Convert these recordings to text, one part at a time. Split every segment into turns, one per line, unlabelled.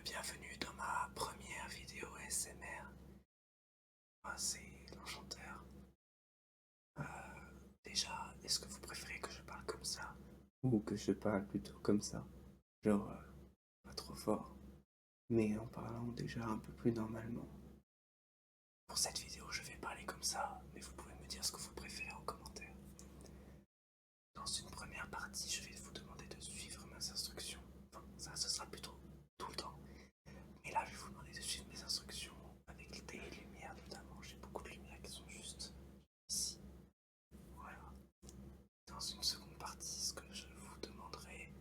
bienvenue dans ma première vidéo ASMR. Moi, c'est l'Enchanteur. Euh, Déjà, est-ce que vous préférez que je parle comme ça ou que je parle plutôt comme ça? Genre, pas trop fort, mais en parlant déjà un peu plus normalement. Pour cette vidéo, je vais parler comme ça, mais vous pouvez me dire ce que vous préférez en commentaire. Dans une première partie, je vais vous demander de suivre mes instructions. Enfin, ça, ce sera plutôt tout le temps. Mais là, je vais vous demander de suivre mes instructions avec des lumières notamment. J'ai beaucoup de lumières qui sont juste ici. Voilà. Dans une seconde partie, ce que je vous demanderai,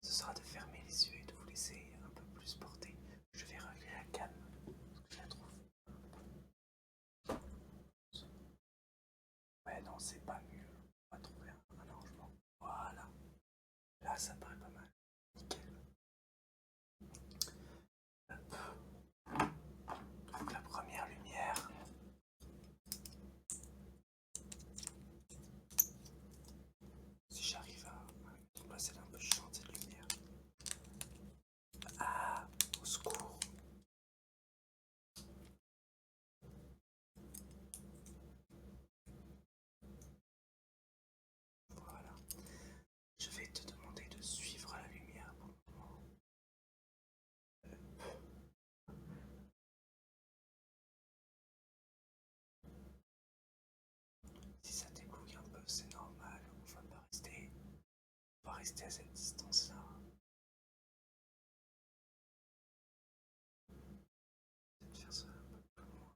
ce sera de fermer les yeux et de vous laisser un peu plus porter. Je vais régler la calme, parce que je la trouve. Ouais, non, c'est pas mieux. On va trouver un arrangement. Voilà. Là, ça paraît pas mal. Nickel. Donc, la première lumière. Si j'arrive à passer un peu chiant cette lumière. Ah, au secours. Voilà. Je vais te demander de suivre la lumière pour le moment. Si ça débouille un peu, c'est normal. On va rester à cette distance-là. Peut-être faire ça un peu plus loin.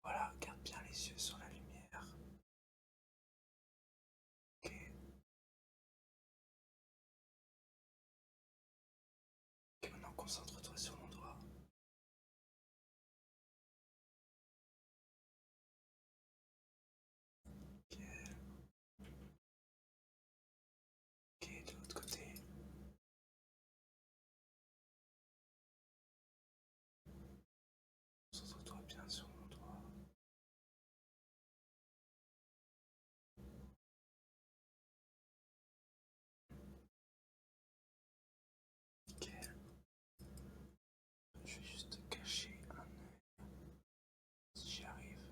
Voilà, garde bien les yeux sur la lumière. Ok. Ok, maintenant concentre-toi sur mon doigt. Ok. Ok, de l'autre côté. Concentre-toi bien sur mon doigt. Ok. Je vais juste cacher un œil. Si j'y arrive.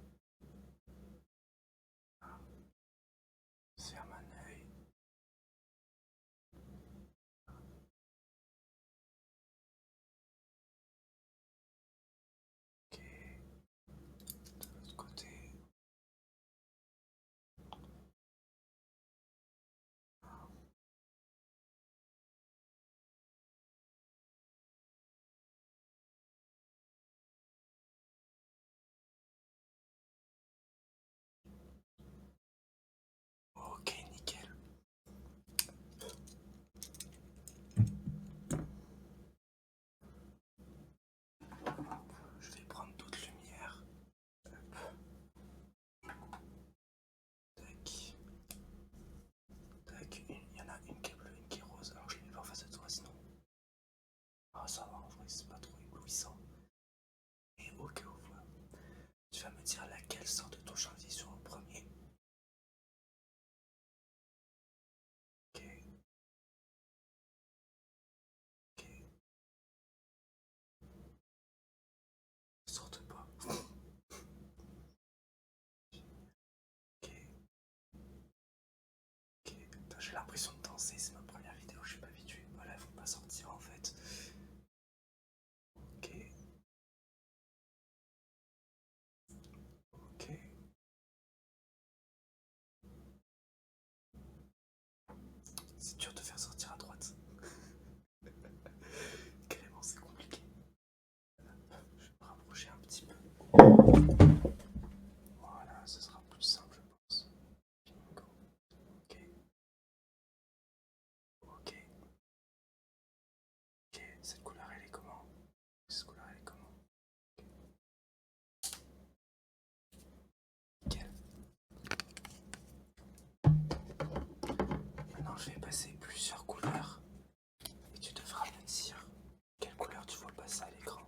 Ah. Ferme un œil. Ok. De l'autre côté. Ah. Ok, nickel. Je vais prendre d'autres lumières. Tac. Tac. Il y en a une qui est bleue, une qui est rose. Alors je les mets pas en face de toi sinon. Ah, ça va, en vrai, c'est pas trop éblouissant. Et au cas où, voilà. Tu vas me dire laquelle sort de ton champ de vision en premier. Ok. Ok. Sorte pas. Ok. Ok. Putain, j'ai l'impression de danser, c'est ma première vidéo, je suis pas habitué. Voilà, elles vont pas sortir en fait. Ok. Ok. C'est dur de faire sortir à droite. Carrément, c'est compliqué. Je vais me rapprocher un petit peu. Voilà, ce sera plus simple, je pense. Bingo. Ok. Ok. Ok. Cette couleur, elle est comment? Cette couleur, elle est comment? Nickel. Maintenant, je vais passer plusieurs couleurs et tu devras me dire quelle couleur tu vois passer à l'écran.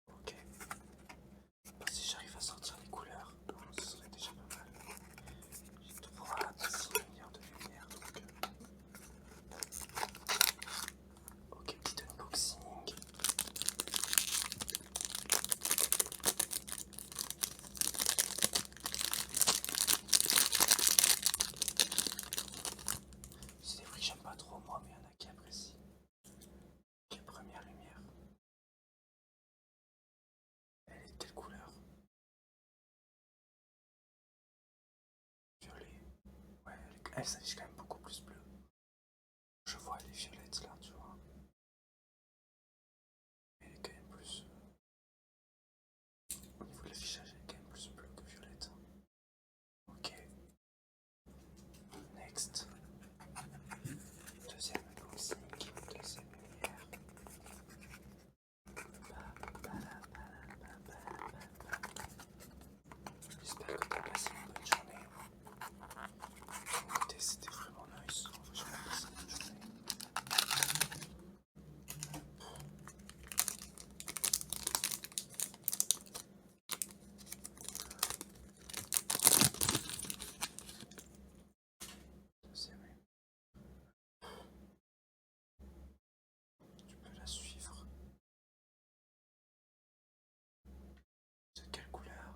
Ok. Si j'arrive à sortir les couleurs, ce serait déjà pas mal. Voilà, facile. Elle s'affiche quand même beaucoup plus bleue. Je vois les violettes là, tu vois. Elle est quand même plus. Au niveau de l'affichage, elle est quand même plus bleue que violette. Ok. Next. Deuxième unboxing, deuxième lumière. J'espère que tu as passé une bonne journée. Écoutez, c'était vraiment nice. J'ai passé une bonne journée. Deuxième lumière. Tu peux la suivre. C'est quelle couleur?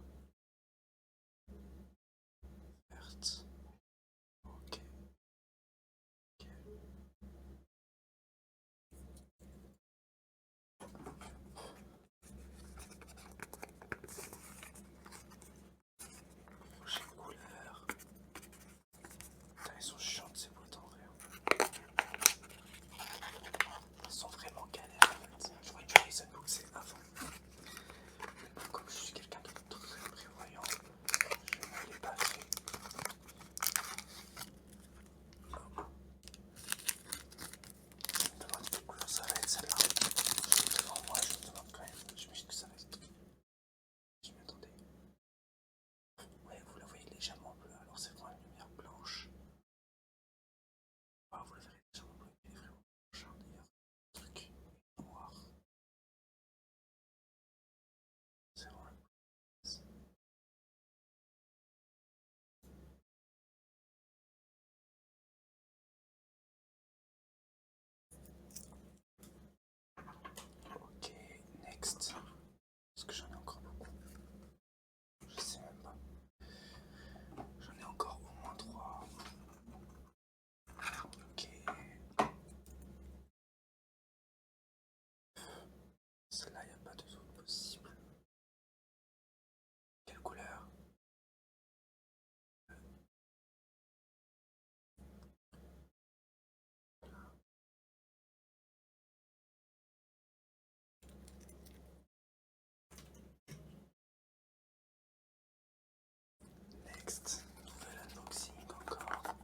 Verte. Ok. Prochaine couleur. Putain, ils sont chiantes ces boîtes en vrai. Elles sont vraiment galères en fait. J'aurais dû les unboxer avant. Comme je suis quelqu'un de très prévoyant, je ne l'ai pas fait. Je me demande quelle couleur ça va être celle-là. Je suis devant moi, je me demande quand même. J'imagine que ça va être. Je m'y attendais. Ouais, vous la voyez légèrement bleue, alors c'est vraiment une lumière blanche. Ah, vous la verrez légèrement bleue, mais elle est vraiment blanche hein, d'ailleurs. Le truc est noir. C'est vraiment. Ok, next. Parce que j'en ai encore beaucoup. Je sais même pas. J'en ai encore au moins 3. Ok. Celle-là, il n'y a pas de zone possible. Quelle couleur? Next. Nouvel unboxing encore.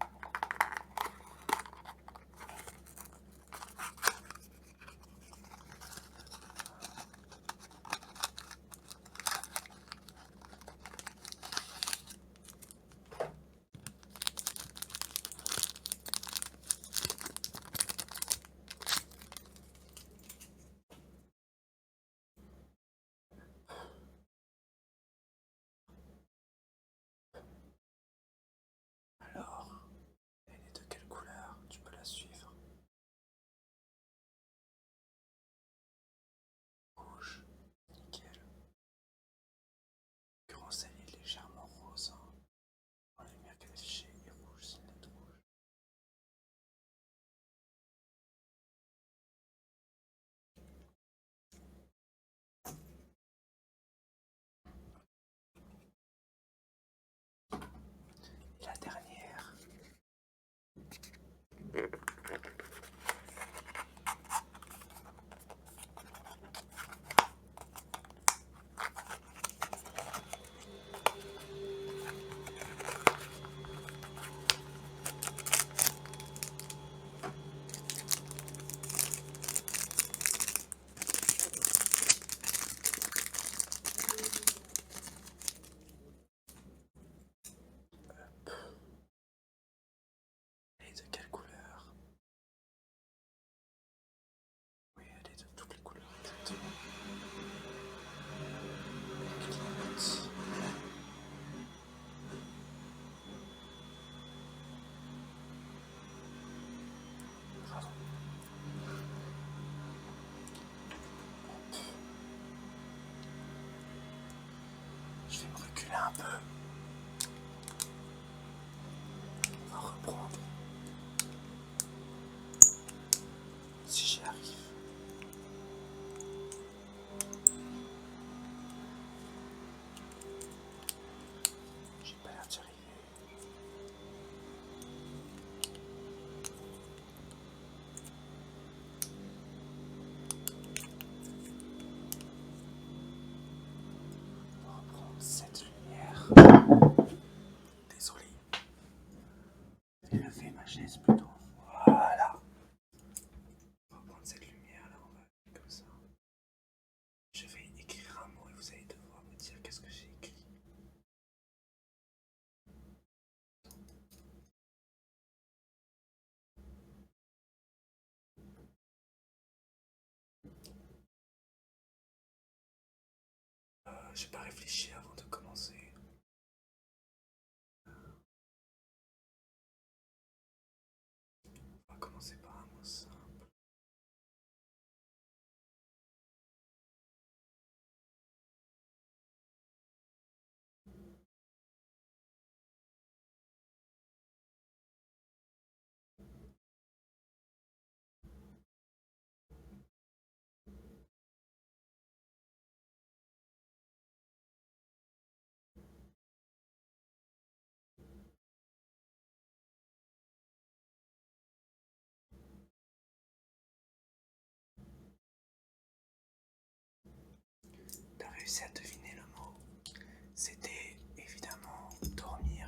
Alors, elle est de quelle couleur? Tu peux la suivre. Rouge. Nickel. En l'occurrence, elle est légèrement rose. Hein. Dans la lumière qu'elle affichée est rouge, c'est une lettre rouge. Et la dernière. Elle est de quelle couleur? Oui, elle est de toutes les couleurs, exactement. Elle clignote. Bravo. Je vais me reculer un peu. On va reprendre. Si j'y arrive. J'ai pas l'air d'y arriver. Levez ma chaise plutôt. Voilà. On va prendre cette lumière là, on va aller comme ça. Je vais écrire un mot et vous allez devoir me dire qu'est-ce que j'ai écrit. J'ai pas réfléchi avant de commencer. On va commencer par un mot simple. T'as réussi à deviner le mot. C'était évidemment dormir.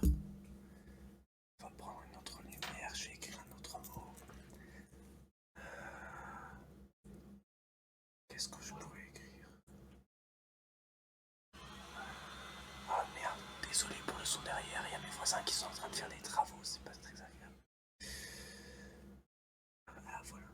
On va prendre une autre lumière, je vais écrire un autre mot. Qu'est-ce que je pourrais écrire? Ah merde, désolé pour le son derrière, il y a mes voisins qui sont en train de faire des travaux, c'est pas très agréable. Ah voilà.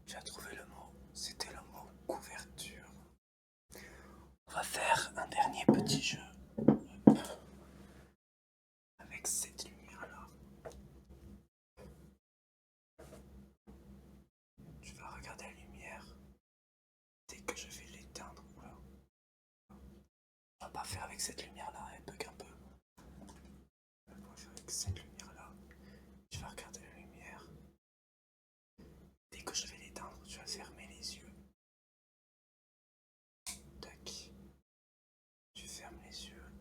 Tu as trouvé le mot, c'était le mot couverture. On va faire un dernier petit jeu avec cette lumière-là. Tu vas regarder la lumière. Dès que je vais l'éteindre, oula. On va pas faire avec cette lumière-là, elle bug un peu. On va faire avec cette lumière-là. Tu vas regarder la lumière. Dès que je vais l'éteindre, tu vas fermer les yeux. Tac. Tu fermes les yeux.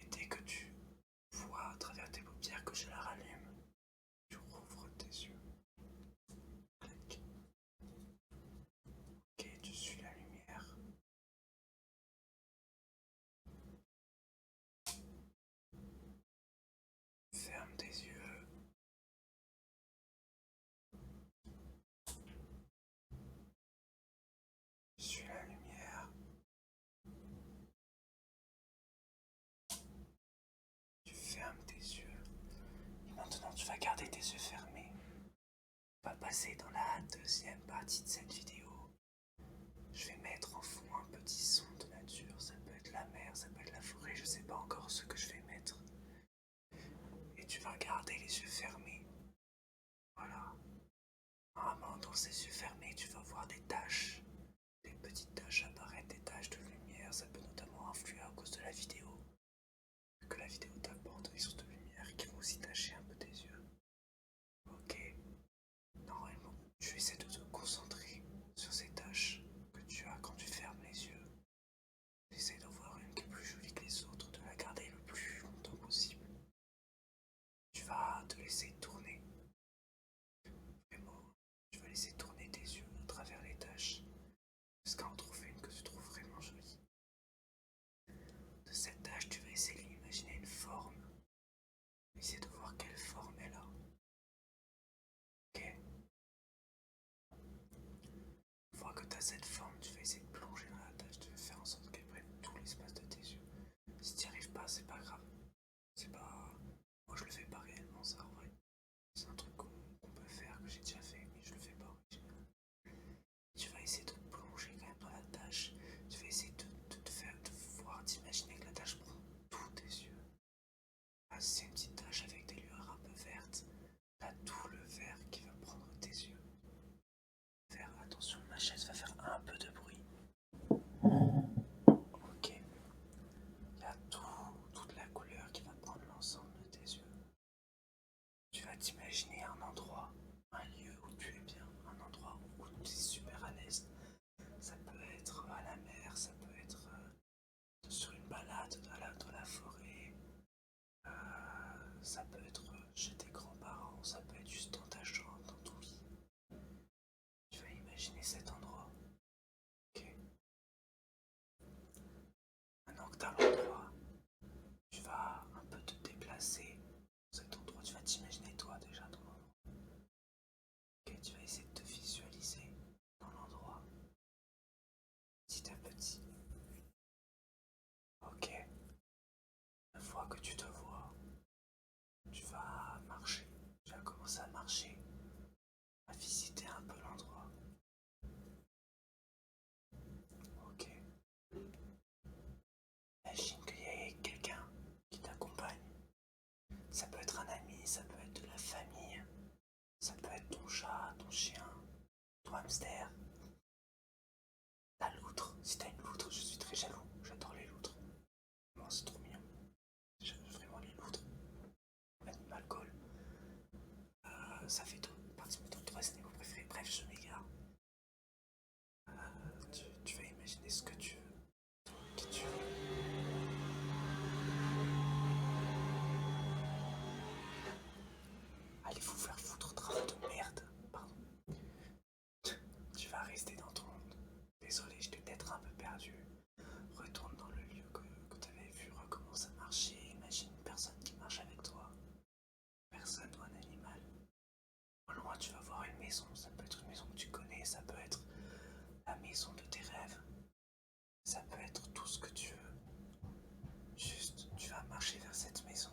Et dès que tu vois à travers tes paupières que je la rallume, tu rouvres tes yeux. Clac. Ok, tu suis la lumière. Ferme tes yeux. Suis la lumière. Tu fermes tes yeux. Et maintenant, tu vas garder tes yeux fermés. On va passer dans la deuxième partie de cette vidéo. Je vais mettre en fond un petit son de nature. Ça peut être la mer, ça peut être la forêt. Je sais pas encore ce que je vais mettre. Et tu vas garder les yeux fermés. Voilà. Normalement, dans ces yeux fermés, tu vas voir des taches. Des petites taches apparaître, des taches de lumière. Ça peut notamment influer à cause de la vidéo. Que la vidéo t'apporte des sources de lumière qui vont aussi tacher un peu tes yeux. Ok. Normalement, tu essaies de te concentrer sur ces taches que tu as quand tu fermes les yeux. Essaie d'en voir une qui est plus jolie que les autres, de la garder le plus longtemps possible. Tu vas te laisser tourner. Vraiment, tu vas laisser tourner tes yeux à travers les taches jusqu'à en trouver une que tu trouves vraiment jolie. De cette tache, tu vas essayer d'imaginer une forme. Essayer de voir quelle forme elle a. Ok. Une fois que tu as cette forme, tu vas essayer de plonger dans la tâche, tu vas faire en sorte qu'elle prenne tout l'espace de tes yeux. Si tu n'y arrives pas, c'est pas grave. C'est pas. Moi je le fais pas réellement ça en vrai. C'est un truc qu'on peut faire, que j'ai déjà fait, mais je le fais pas en général. Tu vas essayer de plonger quand même dans la tâche. Tu vas essayer de te faire, de voir, d'imaginer que la tâche prend tous tes yeux. Ah, si c'est une petite tâche avec des lueurs un peu vertes, t'as tout le vert qui va prendre chaise va faire un peu de bruit. Ok. Il y a toute la couleur qui va prendre l'ensemble de tes yeux. Tu vas t'imaginer un endroit, un lieu où tu es bien, un endroit où tu es super à l'aise. Ça peut être à la mer, ça peut être sur une balade dans la forêt, ça peut être chez tes grands-parents, ça peut être juste dans ta chambre, dans ton lit. Tu vas imaginer cet endroit. Ok. Maintenant que tu as l'endroit, tu vas un peu te déplacer dans cet endroit. Tu vas t'imaginer toi déjà dans l'endroit. Ok, tu vas essayer de te visualiser dans l'endroit, petit à petit. Ok, une fois que tu te vois, tu vas marcher. Tu vas commencer à marcher, à visiter un peu l'endroit. Ok. Imagine qu'il y ait quelqu'un qui t'accompagne. Ça peut être un ami, ça peut être de la famille, ça peut être ton chat, ton chien, ton hamster, ta loutre. Si t'as une loutre, je suis très jaloux. J'adore les loutres. Moi, c'est trop mignon. J'aime vraiment les loutres. Animal Call. Ça fait partie de mes top 3 animaux préférés. Bref, je m'égare. Tu vas imaginer ce que tu veux, qui tu veux. Allez vous faire foutre, travail de merde. Pardon. Tu vas rester dans ton monde. Désolé, je t'ai peut-être un peu perdu. Retourne dans le lieu que tu avais vu, recommence à marcher. Imagine une personne qui marche avec toi. Personne ou un animal. Au loin, tu vas voir une maison. Ça peut être une maison que tu connais, ça peut être la maison de tes rêves. Ça peut être tout ce que tu veux. Juste, tu vas marcher vers cette maison.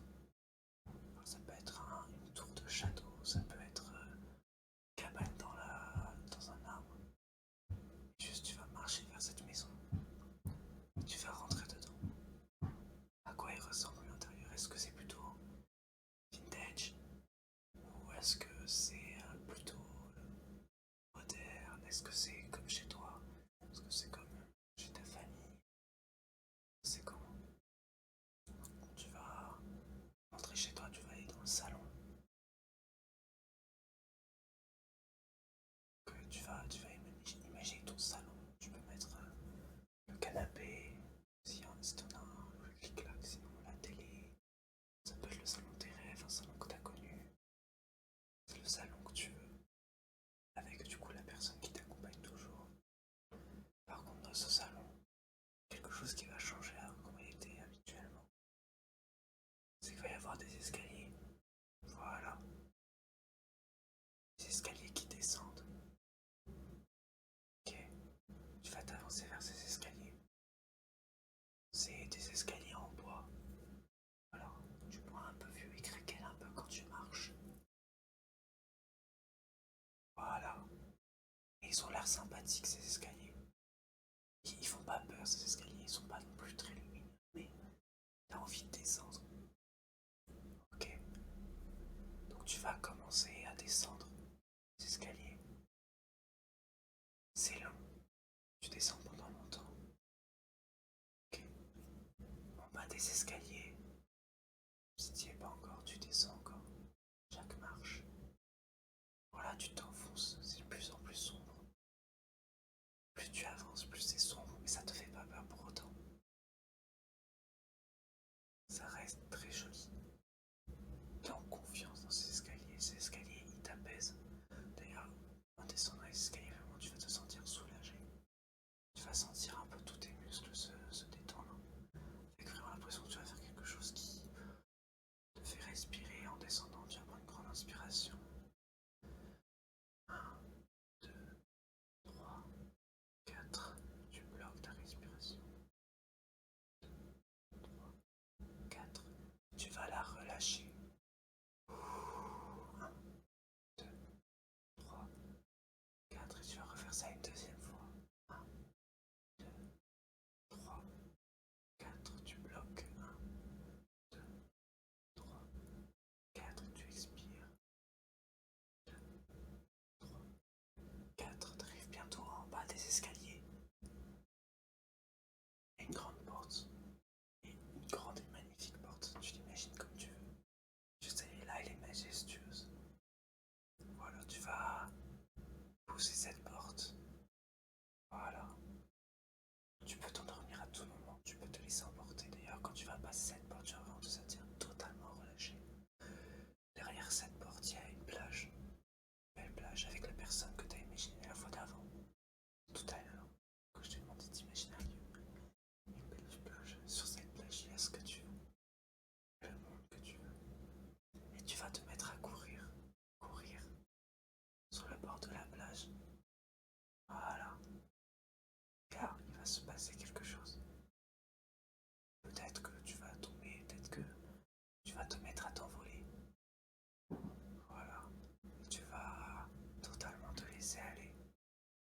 Ça peut être une tour de château, ça peut être une cabane dans un arbre. Juste, tu vas marcher vers cette maison. Tu vas rentrer dedans. À quoi il ressemble l'intérieur? Est-ce que c'est plutôt vintage? Ou est-ce que c'est plutôt moderne? Est-ce que c'est comme chez toi? Est-ce que c'est comme chez ta famille? C'est comment? Tu vas rentrer chez toi, tu vas aller dans le salon. Tu vas imaginer ton salon. Tu peux mettre le canapé, si t'en as un, le clic-clac, sinon la télé. Ça peut être le salon de tes rêves, un salon que t'as connu. C'est le salon que tu veux, avec du coup la personne qui t'accompagne toujours. Par contre, dans ce salon, quelque chose qui va changer à comment il était habituellement, c'est qu'il va y avoir des escaliers. Voilà, des escaliers qui descendent. Ok, tu vas t'avancer vers ces escaliers. C'est des escaliers en bois. Alors, tu pourras un peu vieux et craquer un peu quand tu marches. Voilà. Et ils ont l'air sympathiques ces escaliers. Ils font pas peur ces escaliers, ils sont pas non plus très lumineux, mais t'as envie de descendre. Ok. Donc tu vas commencer à descendre les escaliers. C'est long. Tu descends pendant longtemps. Ok. En bas des escaliers, si tu n'y es pas encore, tu descends encore. Chaque marche. Voilà, tu t'enfonces. C'est de plus en plus sombre. Plus tu avances, plus c'est sombre, mais ça te fait pas peur pour autant. Ça reste très joli. T'es en confiance dans ces escaliers. Ces escaliers, ils t'apaisent. D'ailleurs, en descendant les escaliers, vraiment, tu vas te sentir soulagé. Tu vas sentir un peu tous tes muscles se détendre. Avec vraiment l'impression que tu vas faire quelque chose qui te fait respirer en descendant. Tu vas prendre une grande inspiration. des escaliers, et une grande porte, et une grande et magnifique porte. Tu l'imagines comme tu veux. Je sais, là, elle est majestueuse. Voilà, tu vas pousser cette porte. Voilà. Tu peux t'endormir à tout moment, tu peux te laisser emporter. D'ailleurs, quand tu vas passer cette porte, tu vas vraiment te sentir totalement relâché. Derrière cette porte, il y a une plage. Une belle plage avec la personne que tu as imaginée la fois d'avant. Tout à l'heure, quand je t'ai demandé d'imaginer un lieu. Une belle plage. Sur cette plage, il y a ce que tu veux. Le monde que tu veux. Et tu vas te mettre à courir. Courir. Sur le bord de la plage. Voilà. Et là, il va se passer quelque chose. Peut-être que tu vas tomber, peut-être que tu vas te mettre à t'envoler. Voilà. Et tu vas totalement te laisser aller.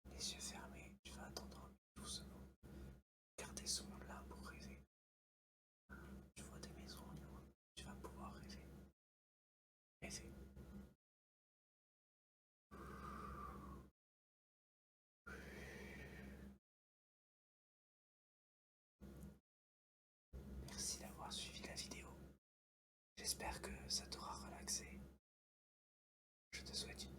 Les yeux fermés, tu vas t'endormir doucement. Garder ce monde-là pour rêver. Tu vois des maisons, tu vas pouvoir rêver. Rêver. Merci d'avoir suivi la vidéo. J'espère que ça t'aura relaxé. Je te souhaite une